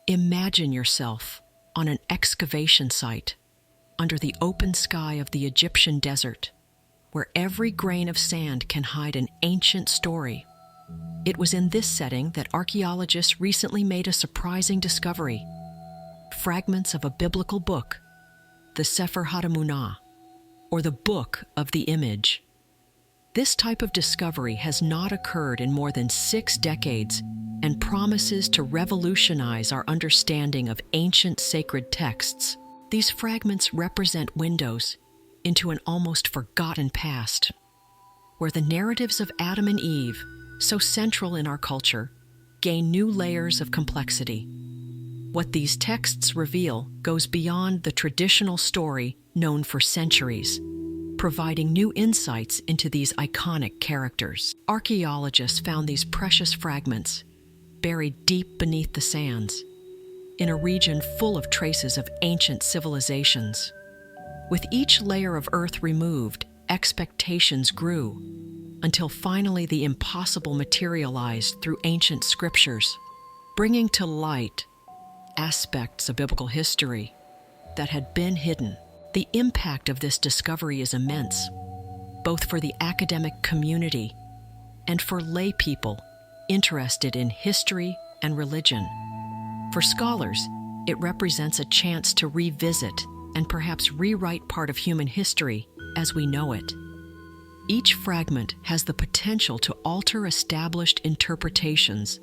Imagine yourself on an excavation site under the open sky of the Egyptian desert, where every grain of sand can hide an ancient story. It was in this setting that archaeologists recently made a surprising discovery: fragments of a biblical book, the Sefer HaTemunah, or the Book of the Image. This type of discovery has not occurred in more than 6 decades and promises to revolutionize our understanding of ancient sacred texts. These fragments represent windows into an almost forgotten past, where the narratives of Adam and Eve, so central in our culture, gain new layers of complexity. What these texts reveal goes beyond the traditional story known for centuries, providing new insights into these iconic characters. Archaeologists found these precious fragments buried deep beneath the sands, in a region full of traces of ancient civilizations. With each layer of earth removed, expectations grew, until finally the impossible materialized through ancient scriptures, bringing to light aspects of biblical history that had been hidden. The impact of this discovery is immense, both for the academic community and for lay people interested in history and religion. For scholars, it represents a chance to revisit and perhaps rewrite part of human history as we know it. Each fragment has the potential to alter established interpretations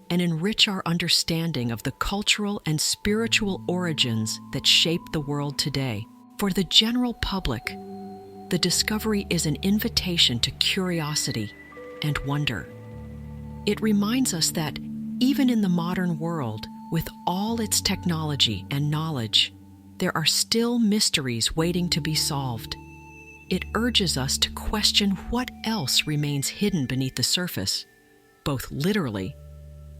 and enrich our understanding of the cultural and spiritual origins that shape the world today. For the general public, the discovery is an invitation to curiosity and wonder. It reminds us that even in the modern world, with all its technology and knowledge, there are still mysteries waiting to be solved. It urges us to question what else remains hidden beneath the surface, both literally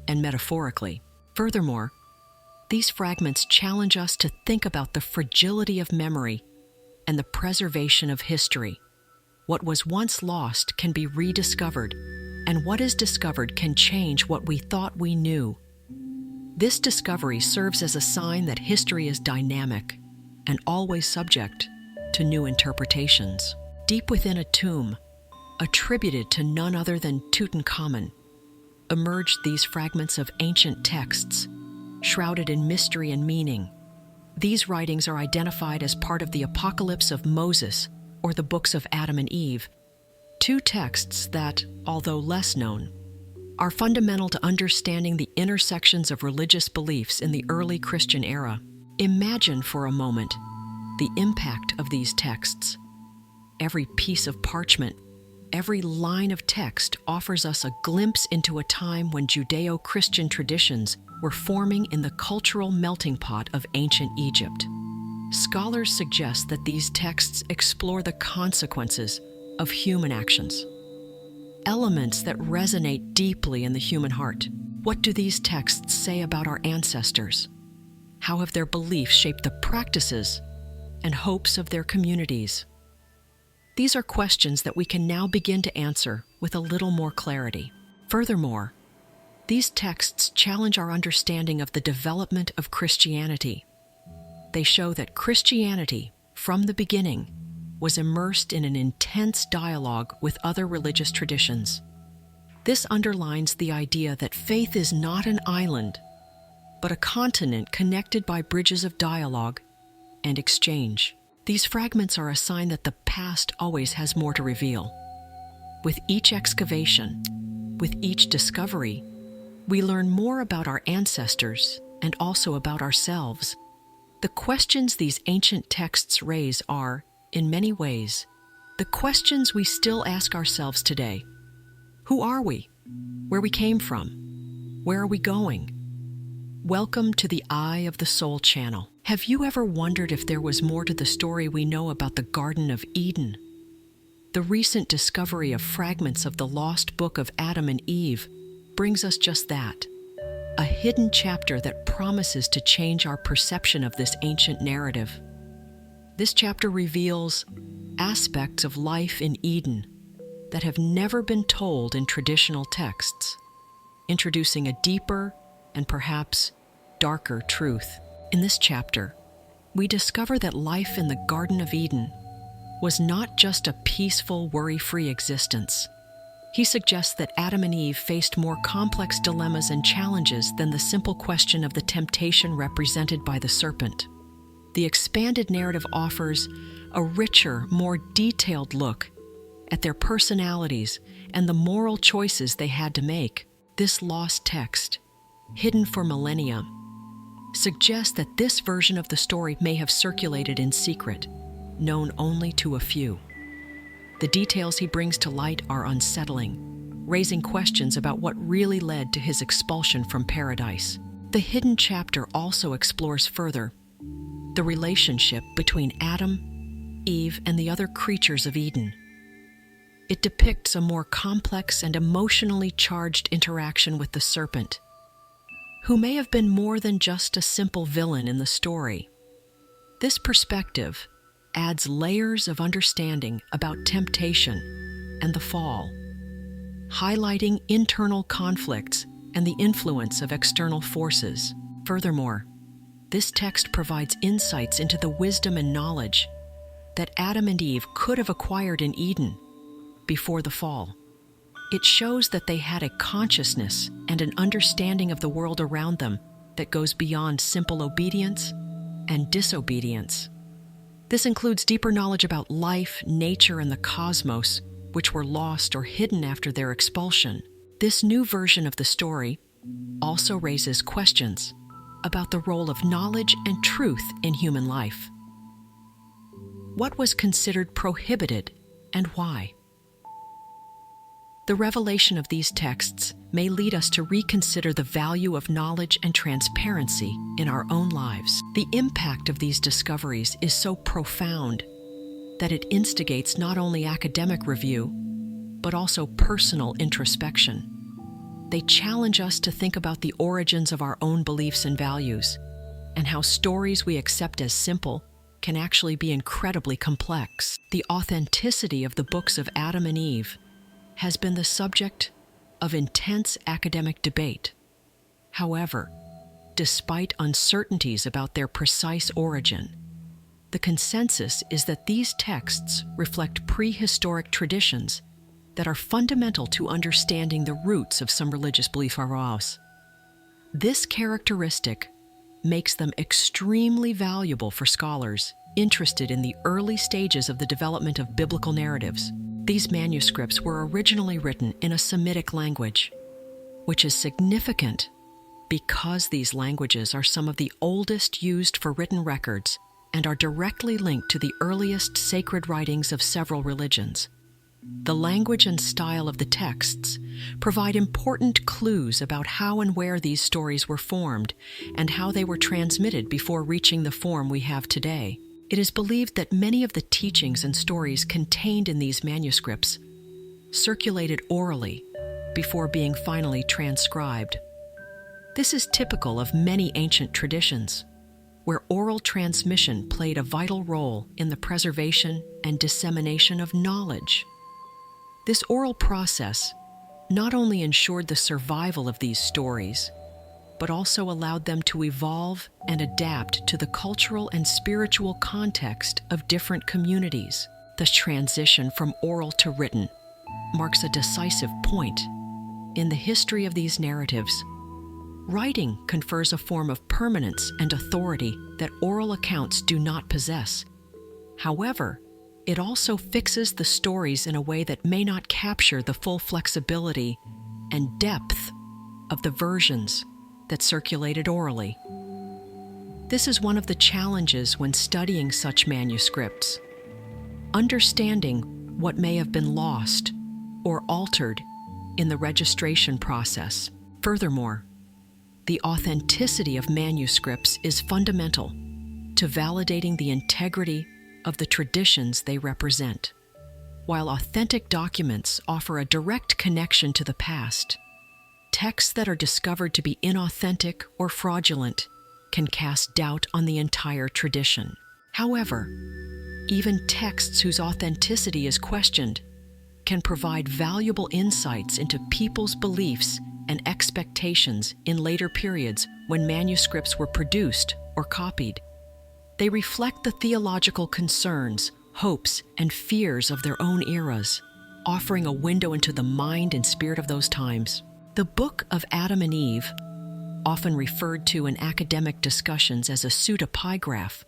and metaphorically. Furthermore, these fragments challenge us to think about the fragility of memory and the preservation of history. What was once lost can be rediscovered, and what is discovered can change what we thought we knew. This discovery serves as a sign that history is dynamic and always subject to new interpretations. Deep within a tomb, attributed to none other than Tutankhamun, emerged these fragments of ancient texts, shrouded in mystery and meaning. These writings are identified as part of the Apocalypse of Moses, or the books of Adam and Eve, 2 texts that, although less known, are fundamental to understanding the intersections of religious beliefs in the early Christian era. Imagine for a moment the impact of these texts. Every piece of parchment, every line of text offers us a glimpse into a time when Judeo-Christian traditions were forming in the cultural melting pot of ancient Egypt. Scholars suggest that these texts explore the consequences of human actions, elements that resonate deeply in the human heart. What do these texts say about our ancestors? How have their beliefs shaped the practices and hopes of their communities? These are questions that we can now begin to answer with a little more clarity. Furthermore, these texts challenge our understanding of the development of Christianity. They show that Christianity, from the beginning, was immersed in an intense dialogue with other religious traditions. This underlines the idea that faith is not an island, but a continent connected by bridges of dialogue and exchange. These fragments are a sign that the past always has more to reveal. With each excavation, with each discovery, we learn more about our ancestors and also about ourselves. The questions these ancient texts raise are, in many ways, the questions we still ask ourselves today. Who are we? Where we came from? Where are we going? Welcome to the Eye of the Soul channel. Have you ever wondered if there was more to the story we know about the Garden of Eden? The recent discovery of fragments of the lost book of Adam and Eve brings us just that, a hidden chapter that promises to change our perception of this ancient narrative. This chapter reveals aspects of life in Eden that have never been told in traditional texts, introducing a deeper and perhaps darker truth. In this chapter, we discover that life in the Garden of Eden was not just a peaceful, worry-free existence. He suggests that Adam and Eve faced more complex dilemmas and challenges than the simple question of the temptation represented by the serpent. The expanded narrative offers a richer, more detailed look at their personalities and the moral choices they had to make. This lost text, hidden for millennia, suggests that this version of the story may have circulated in secret, known only to a few. The details he brings to light are unsettling, raising questions about what really led to his expulsion from paradise. The hidden chapter also explores further the relationship between Adam, Eve, and the other creatures of Eden. It depicts a more complex and emotionally charged interaction with the serpent, who may have been more than just a simple villain in the story. This perspective adds layers of understanding about temptation and the fall, highlighting internal conflicts and the influence of external forces. Furthermore, this text provides insights into the wisdom and knowledge that Adam and Eve could have acquired in Eden before the fall. It shows that they had a consciousness and an understanding of the world around them that goes beyond simple obedience and disobedience. This includes deeper knowledge about life, nature, and the cosmos, which were lost or hidden after their expulsion. This new version of the story also raises questions about the role of knowledge and truth in human life. What was considered prohibited and why? The revelation of these texts may lead us to reconsider the value of knowledge and transparency in our own lives. The impact of these discoveries is so profound that it instigates not only academic review, but also personal introspection. They challenge us to think about the origins of our own beliefs and values, and how stories we accept as simple can actually be incredibly complex. The authenticity of the books of Adam and Eve has been the subject of intense academic debate. However, despite uncertainties about their precise origin, the consensus is that these texts reflect prehistoric traditions that are fundamental to understanding the roots of some religious belief arouse. This characteristic makes them extremely valuable for scholars interested in the early stages of the development of biblical narratives. These manuscripts were originally written in a Semitic language, which is significant because these languages are some of the oldest used for written records and are directly linked to the earliest sacred writings of several religions. The language and style of the texts provide important clues about how and where these stories were formed and how they were transmitted before reaching the form we have today. It is believed that many of the teachings and stories contained in these manuscripts circulated orally before being finally transcribed. This is typical of many ancient traditions, where oral transmission played a vital role in the preservation and dissemination of knowledge. This oral process not only ensured the survival of these stories, but also allowed them to evolve and adapt to the cultural and spiritual context of different communities. The transition from oral to written marks a decisive point in the history of these narratives. Writing confers a form of permanence and authority that oral accounts do not possess. However, it also fixes the stories in a way that may not capture the full flexibility and depth of the versions that circulated orally. This is one of the challenges when studying such manuscripts. Understanding what may have been lost or altered in the registration process. Furthermore, the authenticity of manuscripts is fundamental to validating the integrity of the traditions they represent. While authentic documents offer a direct connection to the past, texts that are discovered to be inauthentic or fraudulent can cast doubt on the entire tradition. However, even texts whose authenticity is questioned can provide valuable insights into people's beliefs and expectations in later periods when manuscripts were produced or copied. They reflect the theological concerns, hopes, and fears of their own eras, offering a window into the mind and spirit of those times. The Book of Adam and Eve, often referred to in academic discussions as a pseudepigraph,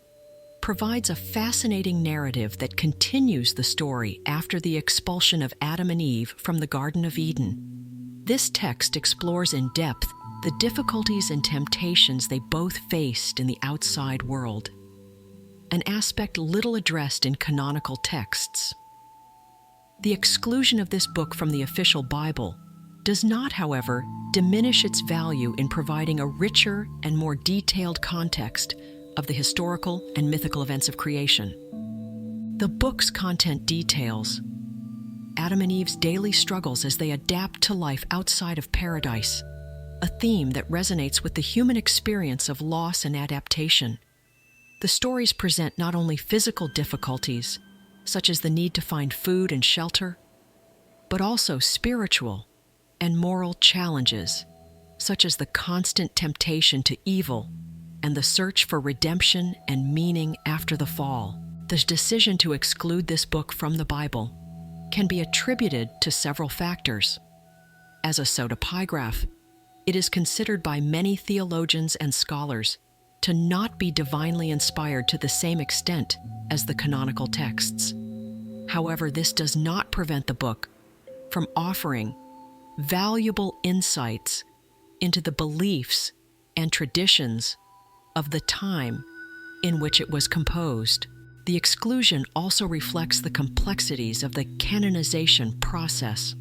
provides a fascinating narrative that continues the story after the expulsion of Adam and Eve from the Garden of Eden. This text explores in depth the difficulties and temptations they both faced in the outside world, an aspect little addressed in canonical texts. The exclusion of this book from the official Bible does not, however, diminish its value in providing a richer and more detailed context of the historical and mythical events of creation. The book's content details Adam and Eve's daily struggles as they adapt to life outside of paradise, a theme that resonates with the human experience of loss and adaptation. The stories present not only physical difficulties, such as the need to find food and shelter, but also spiritual and moral challenges, such as the constant temptation to evil and the search for redemption and meaning after the fall. The decision to exclude this book from the Bible can be attributed to several factors. As a pseudepigraph, it is considered by many theologians and scholars to not be divinely inspired to the same extent as the canonical texts. However, this does not prevent the book from offering valuable insights into the beliefs and traditions of the time in which it was composed. The exclusion also reflects the complexities of the canonization process,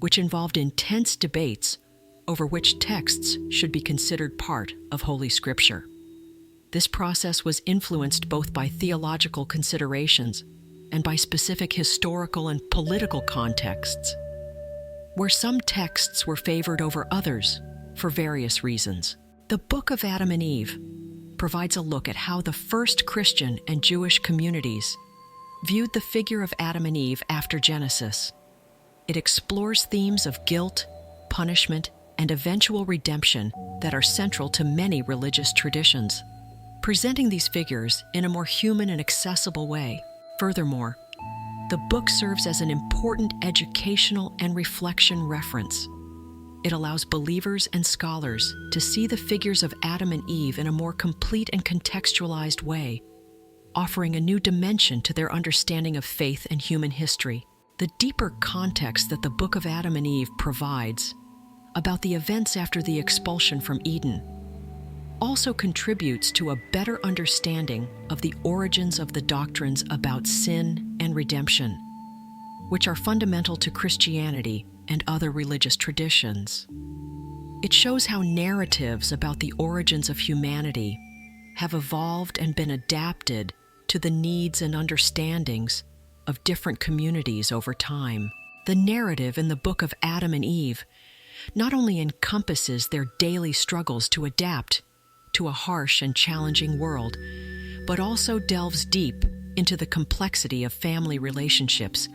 which involved intense debates over which texts should be considered part of Holy Scripture. This process was influenced both by theological considerations and by specific historical and political contexts, where some texts were favored over others for various reasons. The Book of Adam and Eve provides a look at how the first Christian and Jewish communities viewed the figure of Adam and Eve after Genesis. It explores themes of guilt, punishment, and eventual redemption that are central to many religious traditions, presenting these figures in a more human and accessible way. Furthermore, the book serves as an important educational and reflection reference. It allows believers and scholars to see the figures of Adam and Eve in a more complete and contextualized way, offering a new dimension to their understanding of faith and human history. The deeper context that the Book of Adam and Eve provides about the events after the expulsion from Eden also contributes to a better understanding of the origins of the doctrines about sin and redemption, which are fundamental to Christianity and other religious traditions. It shows how narratives about the origins of humanity have evolved and been adapted to the needs and understandings of different communities over time. The narrative in the Book of Adam and Eve not only encompasses their daily struggles to adapt to a harsh and challenging world, but also delves deep into the complexity of family relationships,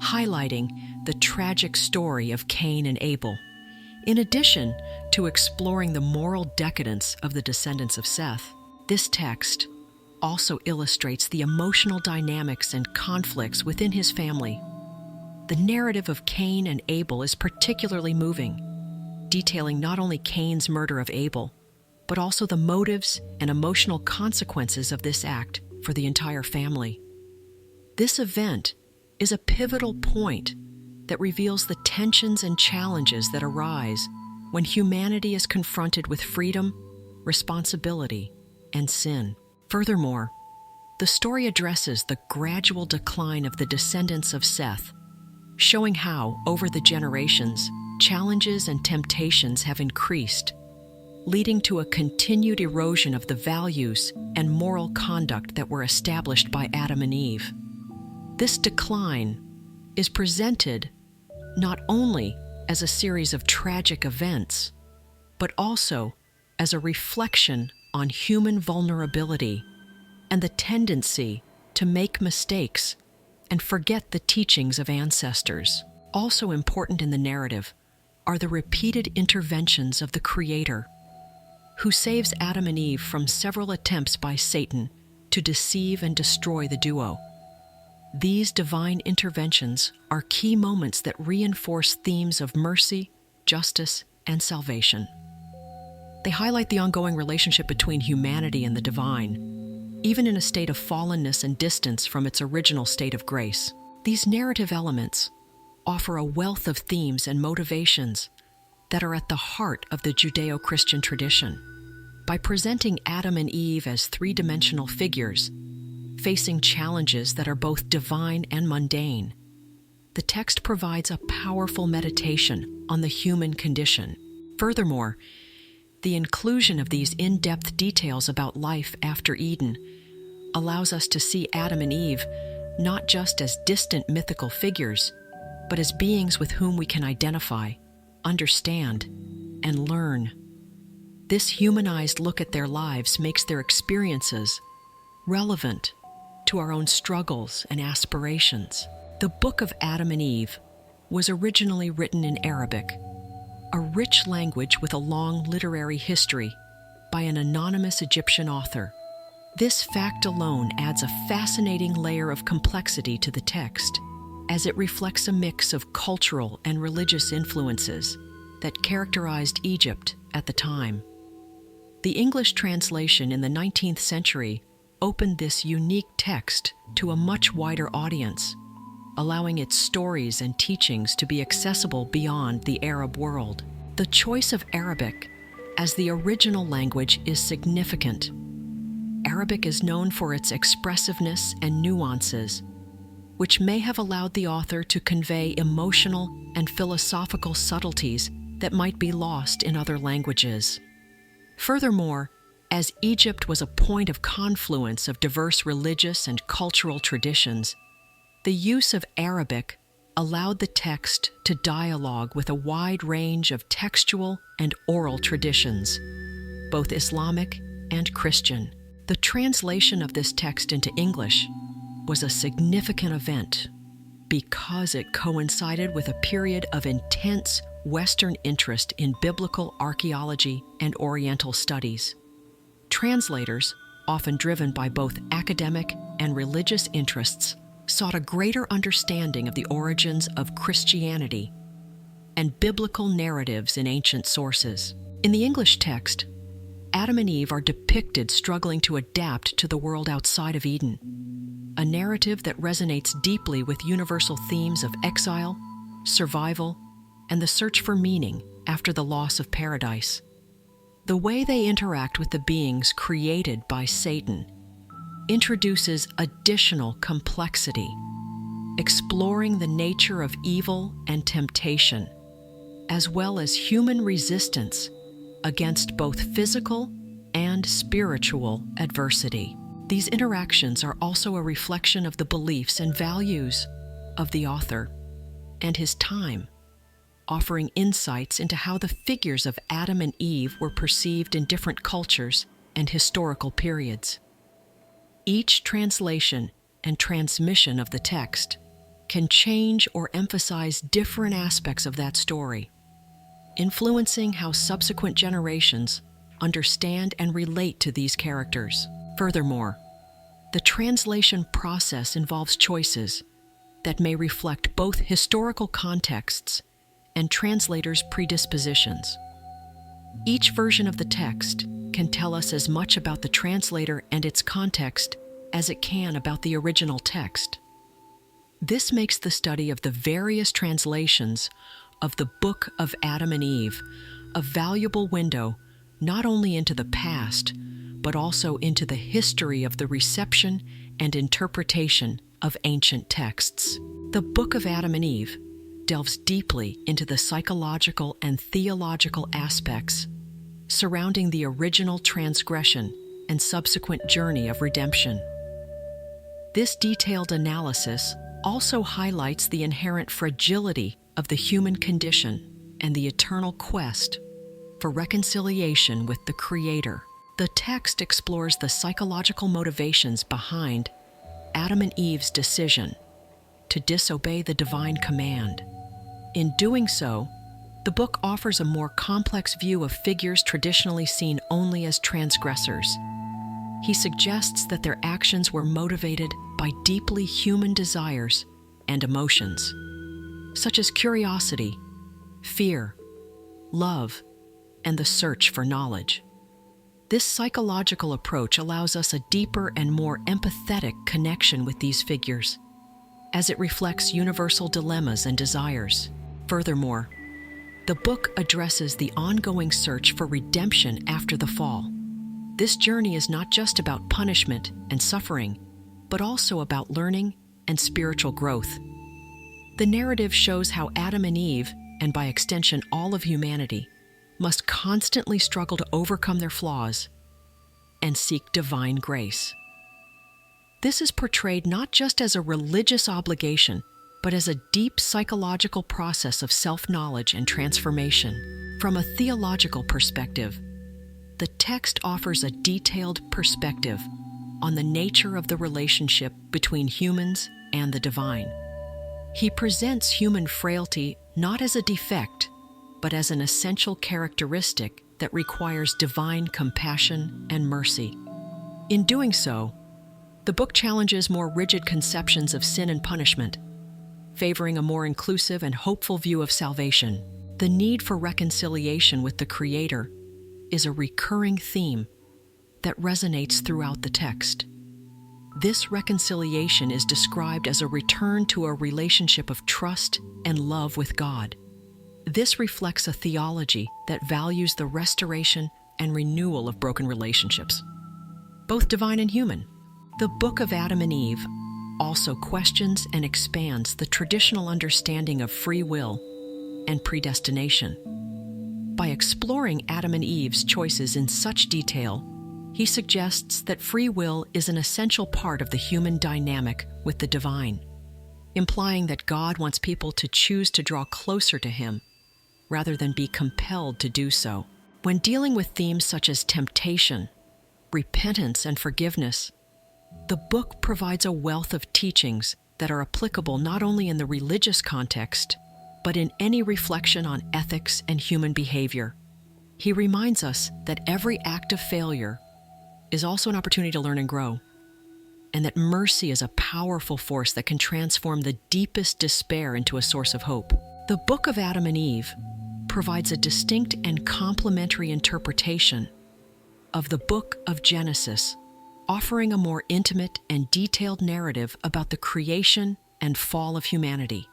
highlighting the tragic story of Cain and Abel. In addition to exploring the moral decadence of the descendants of Seth, this text also illustrates the emotional dynamics and conflicts within his family. The narrative of Cain and Abel is particularly moving, detailing not only Cain's murder of Abel, but also the motives and emotional consequences of this act for the entire family. This event is a pivotal point that reveals the tensions and challenges that arise when humanity is confronted with freedom, responsibility, and sin. Furthermore, the story addresses the gradual decline of the descendants of Seth, showing how, over the generations, challenges and temptations have increased, leading to a continued erosion of the values and moral conduct that were established by Adam and Eve. This decline is presented not only as a series of tragic events, but also as a reflection on human vulnerability and the tendency to make mistakes and forget the teachings of ancestors. Also important in the narrative are the repeated interventions of the Creator, who saves Adam and Eve from several attempts by Satan to deceive and destroy the duo. These divine interventions are key moments that reinforce themes of mercy, justice, and salvation. They highlight the ongoing relationship between humanity and the divine, even in a state of fallenness and distance from its original state of grace. These narrative elements offer a wealth of themes and motivations that are at the heart of the Judeo-Christian tradition. By presenting Adam and Eve as three-dimensional figures, facing challenges that are both divine and mundane, the text provides a powerful meditation on the human condition. Furthermore, the inclusion of these in-depth details about life after Eden allows us to see Adam and Eve not just as distant mythical figures, but as beings with whom we can identify, understand, and learn. This humanized look at their lives makes their experiences relevant to our own struggles and aspirations. The Book of Adam and Eve was originally written in Arabic, a rich language with a long literary history, by an anonymous Egyptian author. This fact alone adds a fascinating layer of complexity to the text, as it reflects a mix of cultural and religious influences that characterized Egypt at the time. The English translation in the 19th century opened this unique text to a much wider audience, allowing its stories and teachings to be accessible beyond the Arab world. The choice of Arabic as the original language is significant. Arabic is known for its expressiveness and nuances, which may have allowed the author to convey emotional and philosophical subtleties that might be lost in other languages. Furthermore, as Egypt was a point of confluence of diverse religious and cultural traditions, the use of Arabic allowed the text to dialogue with a wide range of textual and oral traditions, both Islamic and Christian. The translation of this text into English was a significant event because it coincided with a period of intense Western interest in biblical archaeology and Oriental studies. Translators, often driven by both academic and religious interests, sought a greater understanding of the origins of Christianity and biblical narratives in ancient sources. In the English text, Adam and Eve are depicted struggling to adapt to the world outside of Eden, a narrative that resonates deeply with universal themes of exile, survival, and the search for meaning after the loss of paradise. The way they interact with the beings created by Satan introduces additional complexity, exploring the nature of evil and temptation, as well as human resistance against both physical and spiritual adversity. These interactions are also a reflection of the beliefs and values of the author and his time, offering insights into how the figures of Adam and Eve were perceived in different cultures and historical periods. Each translation and transmission of the text can change or emphasize different aspects of that story, influencing how subsequent generations understand and relate to these characters. Furthermore, the translation process involves choices that may reflect both historical contexts and translators' predispositions. Each version of the text can tell us as much about the translator and its context as it can about the original text. This makes the study of the various translations of the Book of Adam and Eve a valuable window not only into the past, but also into the history of the reception and interpretation of ancient texts. The Book of Adam and Eve delves deeply into the psychological and theological aspects surrounding the original transgression and subsequent journey of redemption. This detailed analysis also highlights the inherent fragility of the human condition and the eternal quest for reconciliation with the Creator. The text explores the psychological motivations behind Adam and Eve's decision to disobey the divine command. In doing so, The book offers a more complex view of figures traditionally seen only as transgressors. He suggests that their actions were motivated by deeply human desires and emotions, such as curiosity, fear, love, and the search for knowledge. This psychological approach allows us a deeper and more empathetic connection with these figures, as it reflects universal dilemmas and desires. Furthermore, the book addresses the ongoing search for redemption after the fall. This journey is not just about punishment and suffering, but also about learning and spiritual growth. The narrative shows how Adam and Eve, and by extension all of humanity, must constantly struggle to overcome their flaws and seek divine grace. This is portrayed not just as a religious obligation, but as a deep psychological process of self-knowledge and transformation. From a theological perspective, the text offers a detailed perspective on the nature of the relationship between humans and the divine. He presents human frailty not as a defect, but as an essential characteristic that requires divine compassion and mercy. In doing so, the book challenges more rigid conceptions of sin and punishment, favoring a more inclusive and hopeful view of salvation. The need for reconciliation with the Creator is a recurring theme that resonates throughout the text. This reconciliation is described as a return to a relationship of trust and love with God. This reflects a theology that values the restoration and renewal of broken relationships, both divine and human. The Book of Adam and Eve also questions and expands the traditional understanding of free will and predestination. By exploring Adam and Eve's choices in such detail, he suggests that free will is an essential part of the human dynamic with the divine, implying that God wants people to choose to draw closer to Him rather than be compelled to do so. When dealing with themes such as temptation, repentance, and forgiveness, the book provides a wealth of teachings that are applicable not only in the religious context, but in any reflection on ethics and human behavior. He reminds us that every act of failure is also an opportunity to learn and grow, and that mercy is a powerful force that can transform the deepest despair into a source of hope. The Book of Adam and Eve provides a distinct and complementary interpretation of the book of Genesis, offering a more intimate and detailed narrative about the creation and fall of humanity.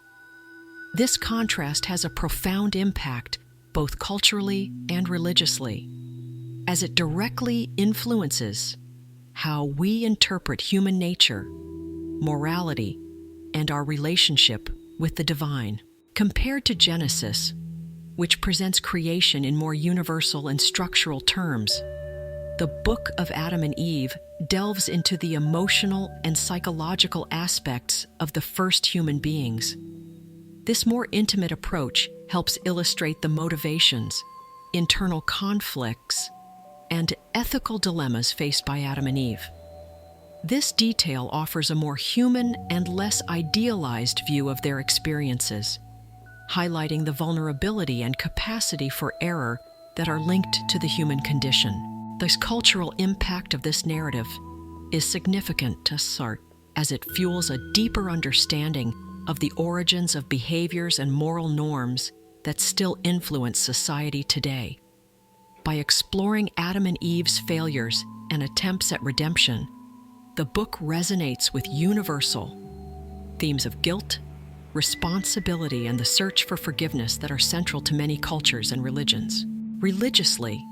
This contrast has a profound impact both culturally and religiously, as it directly influences how we interpret human nature, morality, and our relationship with the divine. Compared to Genesis, which presents creation in more universal and structural terms, the Book of Adam and Eve delves into the emotional and psychological aspects of the first human beings. This more intimate approach helps illustrate the motivations, internal conflicts, and ethical dilemmas faced by Adam and Eve. This detail offers a more human and less idealized view of their experiences, highlighting the vulnerability and capacity for error that are linked to the human condition. The cultural impact of this narrative is significant to Sartre, as it fuels a deeper understanding of the origins of behaviors and moral norms that still influence society today. By exploring Adam and Eve's failures and attempts at redemption, the book resonates with universal themes of guilt, responsibility, and the search for forgiveness that are central to many cultures and religions. Religiously,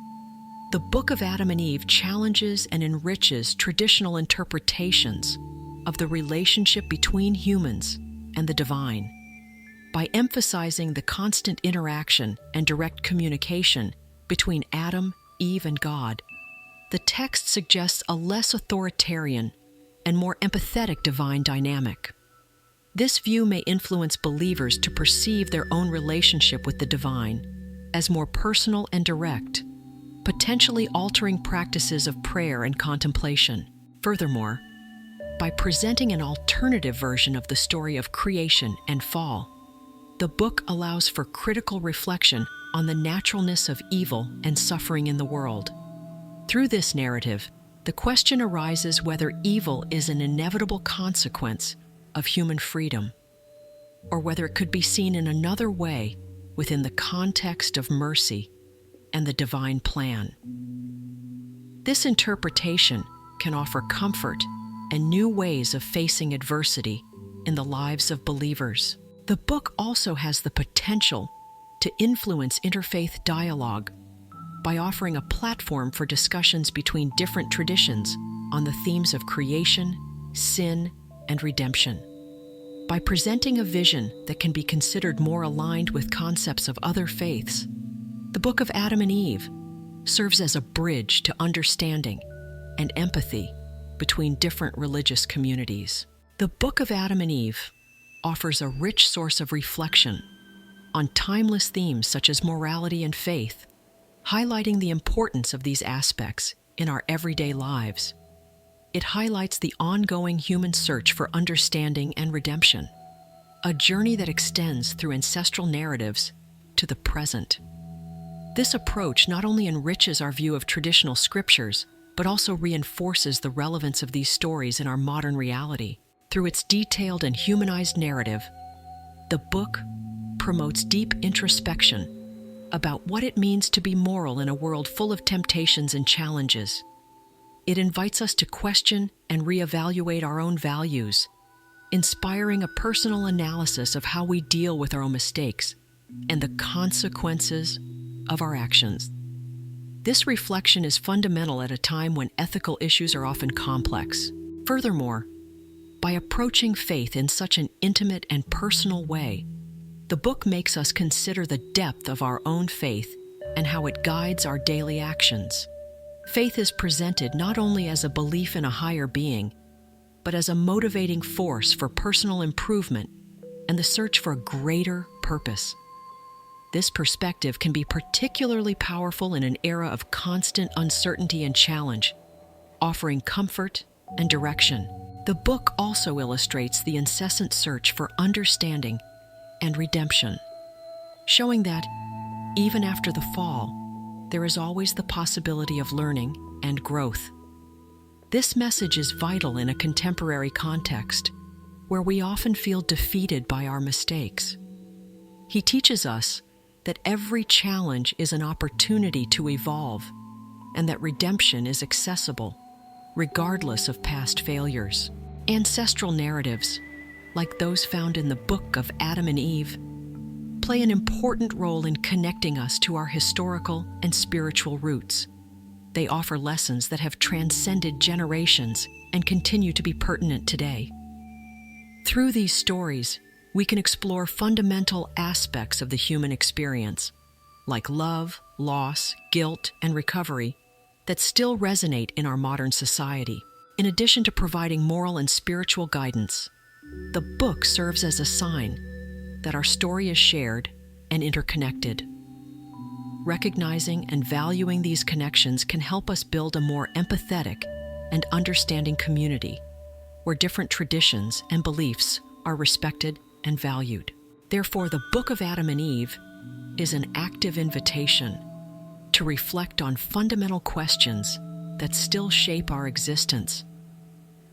the Book of Adam and Eve challenges and enriches traditional interpretations of the relationship between humans and the divine. By emphasizing the constant interaction and direct communication between Adam, Eve, and God, the text suggests a less authoritarian and more empathetic divine dynamic. This view may influence believers to perceive their own relationship with the divine as more personal and direct, potentially altering practices of prayer and contemplation. Furthermore, by presenting an alternative version of the story of creation and fall, The book allows for critical reflection on the naturalness of evil and suffering in the world. Through this narrative, the question arises whether evil is an inevitable consequence of human freedom, or whether it could be seen in another way within the context of mercy and the divine plan. This interpretation can offer comfort and new ways of facing adversity in the lives of believers. The book also has the potential to influence interfaith dialogue by offering a platform for discussions between different traditions on the themes of creation, sin, and redemption. By presenting a vision that can be considered more aligned with concepts of other faiths, the Book of Adam and Eve serves as a bridge to understanding and empathy between different religious communities. The Book of Adam and Eve offers a rich source of reflection on timeless themes such as morality and faith, highlighting the importance of these aspects in our everyday lives. It highlights the ongoing human search for understanding and redemption, a journey that extends through ancestral narratives to the present. This approach not only enriches our view of traditional scriptures, but also reinforces the relevance of these stories in our modern reality. Through its detailed and humanized narrative, the book promotes deep introspection about what it means to be moral in a world full of temptations and challenges. It invites us to question and reevaluate our own values, inspiring a personal analysis of how we deal with our own mistakes and the consequences of our actions. This reflection is fundamental at a time when ethical issues are often complex. Furthermore, by approaching faith in such an intimate and personal way, the book makes us consider the depth of our own faith and how it guides our daily actions. Faith is presented not only as a belief in a higher being, but as a motivating force for personal improvement and the search for a greater purpose. This perspective can be particularly powerful in an era of constant uncertainty and challenge, offering comfort and direction. The book also illustrates the incessant search for understanding and redemption, showing that, even after the fall, there is always the possibility of learning and growth. This message is vital in a contemporary context, where we often feel defeated by our mistakes. He teaches us that every challenge is an opportunity to evolve, and that redemption is accessible, regardless of past failures. Ancestral narratives, like those found in the Book of Adam and Eve, play an important role in connecting us to our historical and spiritual roots. They offer lessons that have transcended generations and continue to be pertinent today. Through these stories, we can explore fundamental aspects of the human experience, like love, loss, guilt, and recovery, that still resonate in our modern society. In addition to providing moral and spiritual guidance, the book serves as a sign that our story is shared and interconnected. Recognizing and valuing these connections can help us build a more empathetic and understanding community, where different traditions and beliefs are respected and valued. Therefore, the Book of Adam and Eve is an active invitation to reflect on fundamental questions that still shape our existence.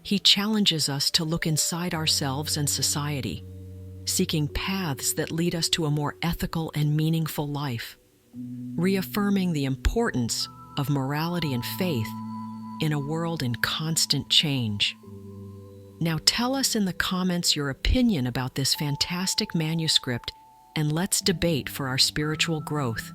He challenges us to look inside ourselves and society, seeking paths that lead us to a more ethical and meaningful life, reaffirming the importance of morality and faith in a world in constant change. Now tell us in the comments your opinion about this fantastic manuscript, and let's debate for our spiritual growth.